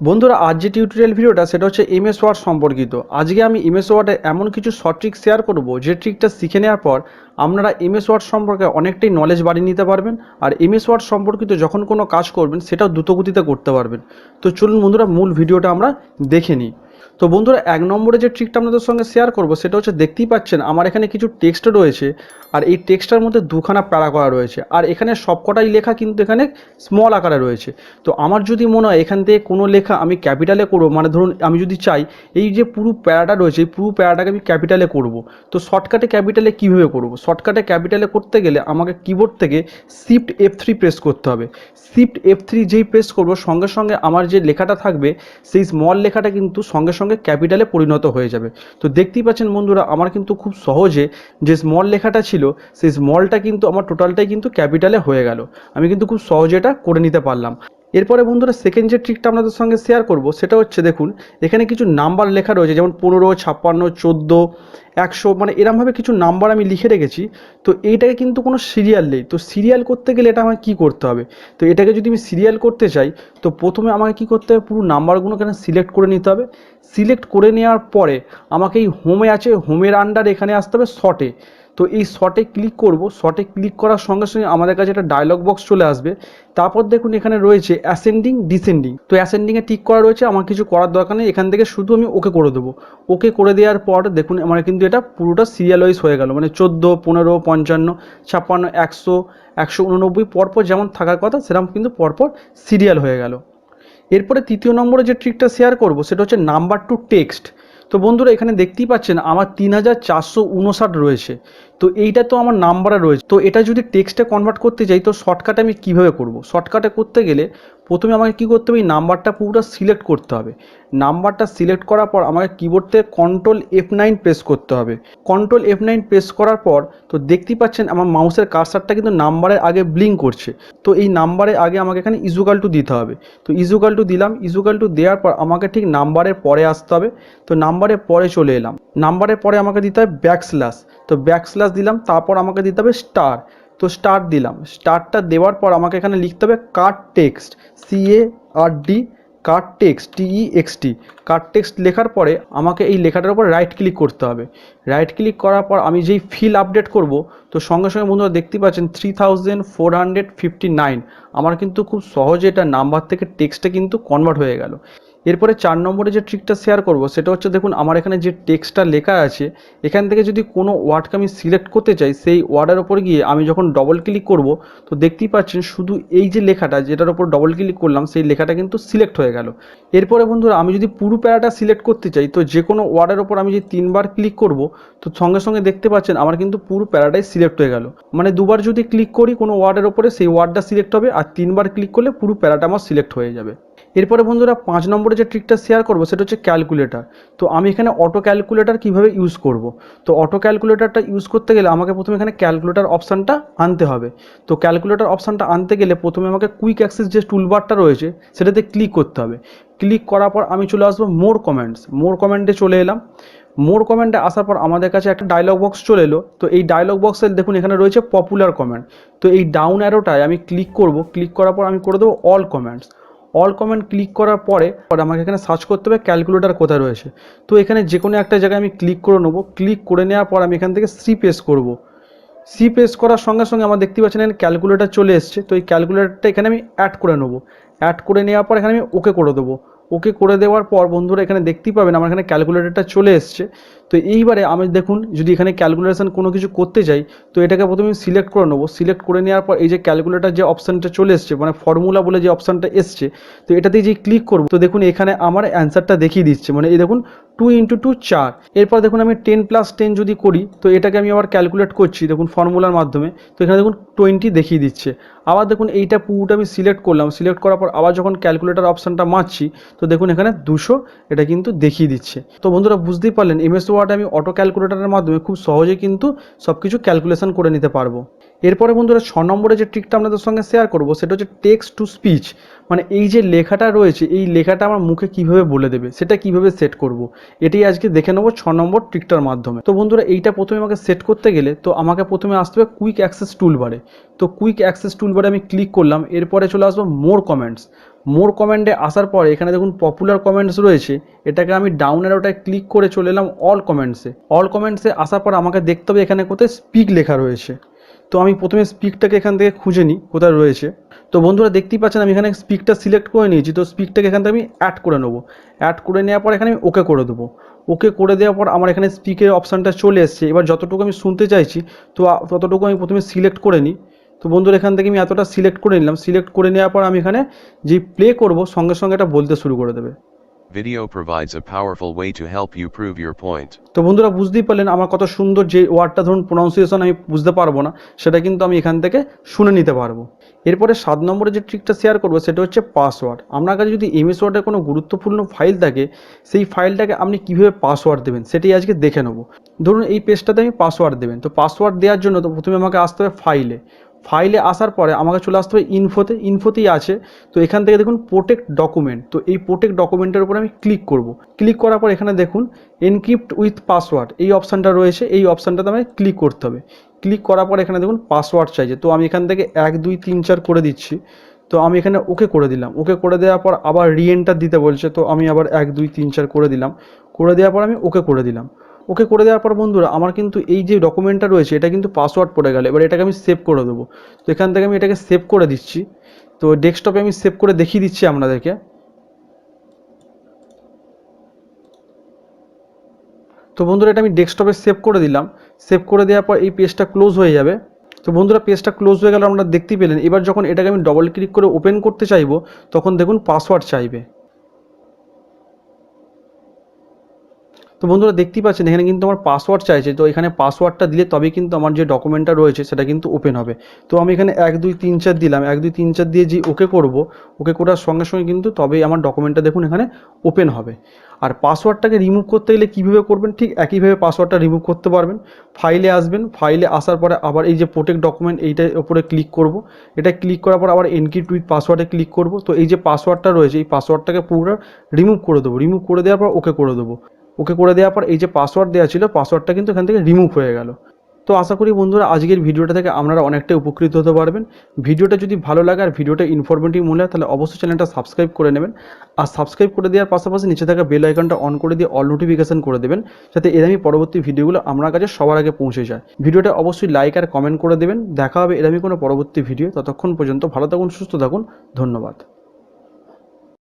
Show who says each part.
Speaker 1: বন্ধুরা আজ যে টিউটোরিয়াল ভিডিওটা সেটা হচ্ছে এমএস ওয়ার্ড সম্পর্কিত। আজকে আমি এমএস ওয়ার্ডে এমন কিছু শর্ট ট্রিক শেয়ার করব যে ট্রিকটা শিখে নেওয়ার পর আপনারা এমএস ওয়ার্ড সম্পর্কে অনেকটাই নলেজ বাড়িয়ে নিতে পারবেন আর এমএস ওয়ার্ড সম্পর্কিত যখন কোনো কাজ করবেন সেটাও দ্রুতগতিতে করতে পারবেন। তো চলুন বন্ধুরা মূল ভিডিওটা আমরা দেখে নিই। তো বন্ধুরা এক নম্বরে যে ট্রিকটা আপনাদের সঙ্গে শেয়ার করব সেটা হচ্ছে দেখতেই পাচ্ছেন আমার এখানে কিছু টেক্সট রয়েছে আর এই টেক্সটার মধ্যে দুখানা প্যারা করা রয়েছে আর এখানে সবকটাই লেখা কিন্তু এখানে স্মল আকারে রয়েছে। তো আমার যদি মনে হয় এখান থেকে কোনো লেখা আমি ক্যাপিটালে করব, মানে ধরুন আমি যদি চাই এই যে পুরো প্যারাটা রয়েছে এই পুরো প্যারাটাকে আমি ক্যাপিটালে করব, তো শর্টকাটে ক্যাপিটালে কীভাবে করব? শর্টকাটে ক্যাপিটালে করতে গেলে আমাকে কিবোর্ড থেকে শিফট F3 প্রেস করতে হবে। শিফট F3 যেই প্রেস করব সঙ্গে সঙ্গে আমার যে লেখাটা থাকবে সেই স্মল লেখাটা কিন্তু সঙ্গে সঙ্গে ক্যাপিটালে পরিণত হয়ে যাবে। তো দেখতেই পাচ্ছেন বন্ধুরা আমার কিন্তু খুব সহজে যে স্মল লেখাটা ছিল সেই স্মলটা কিন্তু আমার টোটালটাই কিন্তু ক্যাপিটালে হয়ে গেল। আমি কিন্তু খুব সহজে এটা করে নিতে পারলাম। এরপরে বন্ধুরা সেকেন্ড যে ট্রিকটা আপনাদের সঙ্গে শেয়ার করব সেটা হচ্ছে দেখুন এখানে কিছু নাম্বার লেখা রয়েছে, যেমন 15, 56, 14, 100, মানে এরমভাবে কিছু নাম্বার আমি লিখে রেখেছি। তো এইটাকে কিন্তু কোনো সিরিয়াল নেই। তো সিরিয়াল করতে গেলে এটা আমাকে কী করতে হবে? তো এটাকে যদি আমি সিরিয়াল করতে চাই তো প্রথমে আমাকে কী করতে হবে? পুরো নাম্বারগুলোকে সিলেক্ট করে নিতে হবে। সিলেক্ট করে নেওয়ার পরে আমাকে এই হোমে আছে, হোমের আন্ডার এখানে আসতে হবে শর্টে। তো এই শর্টে ক্লিক করব। শর্টে ক্লিক করার সঙ্গে সঙ্গে আমাদের কাছে একটা ডায়লগ বক্স চলে আসবে। তারপর দেখুন এখানে রয়েছে অ্যাসেন্ডিং ডিসেন্ডিং। তো অ্যাসেন্ডিংয়ে টিক করা রয়েছে, আমার কিছু করার দরকার নেই, এখান থেকে শুধু আমি ওকে করে দেবো। ওকে করে দেওয়ার পর দেখুন আমার কিন্তু এটা পুরোটা সিরিয়াল ওয়াইজ হয়ে গেল, মানে 14, 15, 55, 56, 100, 189 পরপর যেমন থাকার কথা সেরকম কিন্তু পরপর সিরিয়াল হয়ে গেল। এরপরে তৃতীয় নম্বরে যে ট্রিকটা শেয়ার করব সেটা হচ্ছে নাম্বার টু টেক্সট। তো বন্ধুরা এখানে দেখতেই পাচ্ছেন আমার 3459 রয়েছে। তো এইটা তো আমার নাম্বারে রয়েছে, তো এটা যদি টেক্সটে কনভার্ট করতে চাই তো শর্টকাটে আমি কীভাবে করব? শর্টকাটে করতে গেলে প্রথমে আমাকে কী করতে হবে? এই নাম্বারটা পুরোটা সিলেক্ট করতে হবে। নাম্বারটা সিলেক্ট করার পর আমাকে কিবোর্ড থেকে কন্ট্রোল F9 প্রেস করতে হবে। কন্ট্রোল F9 প্রেস করার পর তো দেখতেই পাচ্ছেন আমার মাউসের কার্সারটা কিন্তু নাম্বারের আগে ব্লিঙ্ক করছে। তো এই নাম্বারের আগে আমাকে এখানে ইজুকাল টু দিতে হবে। তো ইজুকাল টু দিলাম। ইজুকাল টু দেওয়ার পর আমাকে ঠিক নাম্বারের পরে আসতে হবে। তো নাম্বারের পরে চলে এলাম। নাম্বারের পরে আমাকে দিতে হবে ব্যাকস্ল্যাশ। তো ব্যাকস্ল্যাশ দিলাম, তারপর আমাকে দিতে হবে স্টার। তো স্টার দিলাম। স্টারটা দেওয়ার পর আমাকে এখানে লিখতে হবে কাট টেক্সট, CARD, কাট টেক্সট, TEXT। কাট টেক্সট লেখার পরে আমাকে এই লেখাটার উপর রাইট ক্লিক করতে হবে। রাইট ক্লিক করার পর আমি যেই ফিল আপডেট করব তো সঙ্গে সঙ্গে বন্ধুরা দেখতেই পাচ্ছেন 3459 আমার কিন্তু খুব সহজে এটা নাম্বার থেকে টেক্সটে কিন্তু কনভার্ট হয়ে গেল। এরপরে 4 নম্বরে যে ট্রিকটা শেয়ার করব সেটা হচ্ছে দেখুন আমার এখানে যে টেক্সটটা লেখা আছে এখান থেকে যদি কোনো ওয়ার্ডকে আমি সিলেক্ট করতে চাই সেই ওয়ার্ডের ওপর গিয়ে আমি যখন ডবল ক্লিক করব তো দেখতেই পাচ্ছেন শুধু এই যে লেখাটা যেটার ওপর ডবল ক্লিক করলাম সেই লেখাটা কিন্তু সিলেক্ট হয়ে গেল। এরপরে বন্ধুরা আমি যদি পুরো প্যারাটা সিলেক্ট করতে চাই তো যে কোনো ওয়ার্ডের ওপর আমি যদি 3বার ক্লিক করব তো সঙ্গে সঙ্গে দেখতে পাচ্ছেন আমার কিন্তু পুরো প্যারাটাই সিলেক্ট হয়ে গেল। মানে দুবার যদি ক্লিক করি কোনো ওয়ার্ডের ওপরে সেই ওয়ার্ডটা সিলেক্ট হবে আর 3বার ক্লিক করলে পুরো প্যারাটা আমার সিলেক্ট হয়ে যাবে। এরপরে বন্ধুরা 5 নম্বরে যে ট্রিকটা শেয়ার করব সেটা হচ্ছে ক্যালকুলেটর। তো আমি এখানে অটো ক্যালকুলেটর কীভাবে ইউজ করব? তো অটো ক্যালকুলেটরটা ইউজ করতে গেলে আমাকে প্রথমে এখানে ক্যালকুলেটর অপশানটা আনতে হবে। তো ক্যালকুলেটর অপশানটা আনতে গেলে প্রথমে আমাকে কুইক অ্যাক্সেস যে টুলবারটা রয়েছে সেটাতে ক্লিক করতে হবে। ক্লিক করার পর আমি চলে আসবো মোর কমেন্টস। মোর কমেন্টে চলে এলাম। মোর কমেন্টে আসার পর আমাদের কাছে একটা ডায়লগ বক্স চলে এলো। তো এই ডায়লগ বক্সে দেখুন এখানে রয়েছে পপুলার কমেন্ট। তো এই ডাউন অ্যারোটায় আমি ক্লিক করব। ক্লিক করার পর আমি করে দেবো all comments. All comment click করার পরে আমাকে এখানে সার্চ করতে হবে ক্যালকুলেটর কোথায় রয়েছে। তো এখানে যে কোনো একটা জায়গায় আমি ক্লিক করে নেবো। ক্লিক করে নেওয়ার পর আমি এখান থেকে সি প্রেস করব। সি প্রেস করার সঙ্গে সঙ্গে আমার দেখতে পাচ্ছেন এখানে ক্যালকুলেটর চলে এসছে। তো এই ক্যালকুলেটরটা এখানে আমি অ্যাড করে নেবো। অ্যাড করে নেওয়ার পর এখানে আমি ওকে করে দেবো। ওকে করে দেওয়ার পর বন্ধুরা এখানে দেখতেই পাবেন আমার এখানে ক্যালকুলেটরটা চলে এসছে। তো এইবারে আমি দেখুন যদি এখানে ক্যালকুলেশন কোনো কিছু করতে চাই তো এটাকে প্রথমে সিলেক্ট করে নেবো। সিলেক্ট করে নেওয়ার পর এই যে ক্যালকুলেটর যে অপশানটা চলে এসছে মানে ফর্মুলা বলে যে অপশানটা এসছে তো এটাতেই যে ক্লিক করব তো দেখুন এখানে আমার অ্যান্সারটা দেখিয়ে দিচ্ছে, মানে এই দেখুন 2 × 2 4। এরপর দেখুন আমি 10 + 10 যদি করি তো এটাকে আমি আবার ক্যালকুলেট করছি দেখুন ফর্মুলার মাধ্যমে। তো এখানে দেখুন 20 দেখিয়ে দিচ্ছে। আবার দেখুন এইটা পুরোটা আমি সিলেক্ট করলাম। সিলেক্ট করার পর আবার যখন ক্যালকুলেটর অপশানটা মারছি তো দেখুন এখানে 200 এটা কিন্তু দেখিয়ে দিচ্ছে। তো বন্ধুরা বুঝতেই পারলেন এমএস ওয়ার্ডে আমি অটো ক্যালকুলেটরের মাধ্যমে খুব সহজে কিন্তু সব কিছু ক্যালকুলেশন করে নিতে পারবো। এরপরে বন্ধুরা 6 নম্বরে যে ট্রিকটা আপনাদের সঙ্গে শেয়ার করব সেটা হচ্ছে টেক্সট টু স্পিচ। মানে এই যে লেখাটা রয়েছে এই লেখাটা আমার মুখে কিভাবে বলে দেবে সেটা কিভাবে সেট করব, এটাই আজকে দেখে নেবো 6 নম্বর ট্রিকটার মাধ্যমে। তো বন্ধুরা এইটা প্রথমে আমাকে সেট করতে গেলে তো আমাকে প্রথমে আসতে হবে কুইক অ্যাক্সেস টুলবারে। তো কুইক অ্যাক্সেস টুলবারে আমি ক্লিক করলাম। এরপরে চলে আসবো মোর কমেন্টস। মোর কমেন্টে আসার পরে এখানে দেখুন পপুলার কমেন্টস রয়েছে, এটাকে আমি ডাউন অ্যারোটায় ক্লিক করে চলে এলাম অল কমেন্টসে আসার পর আমাকে দেখতে হবে এখানে কোথায় স্পিক লেখা রয়েছে। তো আমি প্রথমে স্পিকটাকে এখান থেকে খুঁজে নিই কোথায় রয়েছে। তো বন্ধুরা দেখতেই পাচ্ছেন আমি এখানে স্পিকটা সিলেক্ট করে নিয়েছি। তো স্পিকটাকে এখান থেকে আমি অ্যাড করে নেবো। অ্যাড করে নেওয়ার পর এখানে আমি ওকে করে দেবো। ওকে করে দেওয়ার পর আমার এখানে স্পিকের অপশানটা চলে এসছে। এবার যতটুকু আমি শুনতে চাইছি তো ততটুকু আমি প্রথমে সিলেক্ট করে নিই। তো বন্ধুরা এখান থেকে আমি এতটা সিলেক্ট করে নিলাম। সিলেক্ট করে নেওয়ার পর আমি এখানে যেই প্লে করব সঙ্গে সঙ্গে এটা বলতে শুরু করে দেবে।
Speaker 2: Video provides a powerful way to help you prove your point.
Speaker 1: তো বন্ধুরা বুঝতেই পারলেন আমার কত সুন্দর, যে ওয়ার্ডটা ধরুন প্রোনাউন্সিয়েশন আমি বুঝতে পারবো না, সেটা কিন্তু আমি এখান থেকে শুনে নিতে পারবো। এরপরে 7 নম্বরে যে ট্রিকটা শেয়ার করবো সেটা হচ্ছে পাসওয়ার্ড। আপনার কাছে যদি এমএস ওয়ার্ডের কোনো গুরুত্বপূর্ণ ফাইল থাকে, সেই ফাইলটাকে আপনি কীভাবে পাসওয়ার্ড দেবেন সেটাই আজকে দেখে নেবো। ধরুন এই পেজটাতে আমি পাসওয়ার্ড দেবেন। তো পাসওয়ার্ড দেওয়ার জন্য তো প্রথমে আমাকে আসতে হবে ফাইলে আসার পরে আমাকে চলে আসতে হবে ইনফোতেই আছে। তো এখান থেকে দেখুন প্রোটেক্ট ডকুমেন্ট। তো এই প্রোটেক্ট ডকুমেন্টের উপরে আমি ক্লিক করব। ক্লিক করার পর এখানে দেখুন এনক্রিপ্ট উইথ পাসওয়ার্ড এই অপশানটা রয়েছে, এই অপশানটাতে আমাকে ক্লিক করতে হবে। ক্লিক করার পর এখানে দেখুন পাসওয়ার্ড চাইছে। তো আমি এখান থেকে 1 2 3 4 করে দিচ্ছি। তো আমি এখানে ওকে করে দিলাম। ওকে করে দেওয়ার পর আবার রিএন্টার দিতে বলছে। তো আমি আবার 1 2 3 4 করে দিলাম। করে দেওয়ার পর আমি ওকে করে দিলাম। ওকে করে দেওয়ার পর বন্ধুরা আমার কিন্তু এই যে ডকুমেন্টটা রয়েছে এটা কিন্তু পাসওয়ার্ড পড়ে গেল। এবার এটাকে আমি সেভ করে দেবো। তো এখান থেকে আমি এটাকে সেভ করে দিচ্ছি। তো ডেস্কটপে আমি সেভ করে দেখিয়ে দিচ্ছি আপনাদেরকে। তো বন্ধুরা এটা আমি ডেস্কটপে সেভ করে দিলাম। সেভ করে দেওয়ার পর এই পেজটা ক্লোজ হয়ে যাবে। তো বন্ধুরা পেজটা ক্লোজ হয়ে গেল আপনারা দেখতেই পেলেন। এবার যখন এটাকে আমি ডবল ক্লিক করে ওপেন করতে চাইবো তখন দেখুন পাসওয়ার্ড চাইবে। তো বন্ধুরা দেখতেই পাচ্ছেন এখানে কিন্তু আমার পাসওয়ার্ড চাইছে। তো এখানে পাসওয়ার্ডটা দিলে তবেই কিন্তু আমার যে ডকুমেন্টটা রয়েছে সেটা কিন্তু ওপেন হবে। তো আমি এখানে 1 2 3 4 দিলাম। 1 2 3 4 দিয়ে যে ওকে করব, ওকে করার সঙ্গে সঙ্গে কিন্তু তবেই আমার ডকুমেন্টটা দেখুন এখানে ওপেন হবে। আর পাসওয়ার্ডটাকে রিমুভ করতে গেলে কীভাবে করবেন, ঠিক একইভাবে পাসওয়ার্ডটা রিমুভ করতে পারবেন। ফাইলে আসবেন, ফাইলে আসার পরে আবার এই যে প্রোটেক্ট ডকুমেন্ট এইটার উপরে ক্লিক করব। এটা ক্লিক করার পর আবার এনক্রিপ্ট উইথ পাসওয়ার্ডে ক্লিক করব। তো এই যে পাসওয়ার্ডটা রয়েছে এই পাসওয়ার্ডটাকে পুরো রিমুভ করে দেবো। রিমুভ করে দেওয়ার পর ওকে করে দেবো। ওকে করে দেওয়ার পর এই যে পাসওয়ার্ড দেওয়া ছিল পাসওয়ার্ডটা কিন্তু এখান থেকে রিমুভ হয়ে গেল। তো আশা করি বন্ধুরা আজকের ভিডিওটা থেকে আপনারা অনেকটাই উপকৃত হতে পারবেন। ভিডিওটা যদি ভালো লাগে আর ভিডিওটা ইনফরমেটিভ মনে হয় তাহলে অবশ্যই চ্যানেলটা সাবস্ক্রাইব করে নেবেন। আর সাবস্ক্রাইব করে দেওয়ার পাশাপাশি নিচে থাকা বেল আইকনটা অন করে দিয়ে অল নোটিফিকেশন করে দেবেন, যাতে এরকমই পরবর্তী ভিডিওগুলো আপনার কাছে সবার আগে পৌঁছে যায়। ভিডিওটা অবশ্যই লাইক আর কমেন্ট করে দেবেন। দেখা হবে এরকমই কোনো পরবর্তী ভিডিও। ততক্ষণ পর্যন্ত ভালো থাকুন, সুস্থ থাকুন। ধন্যবাদ।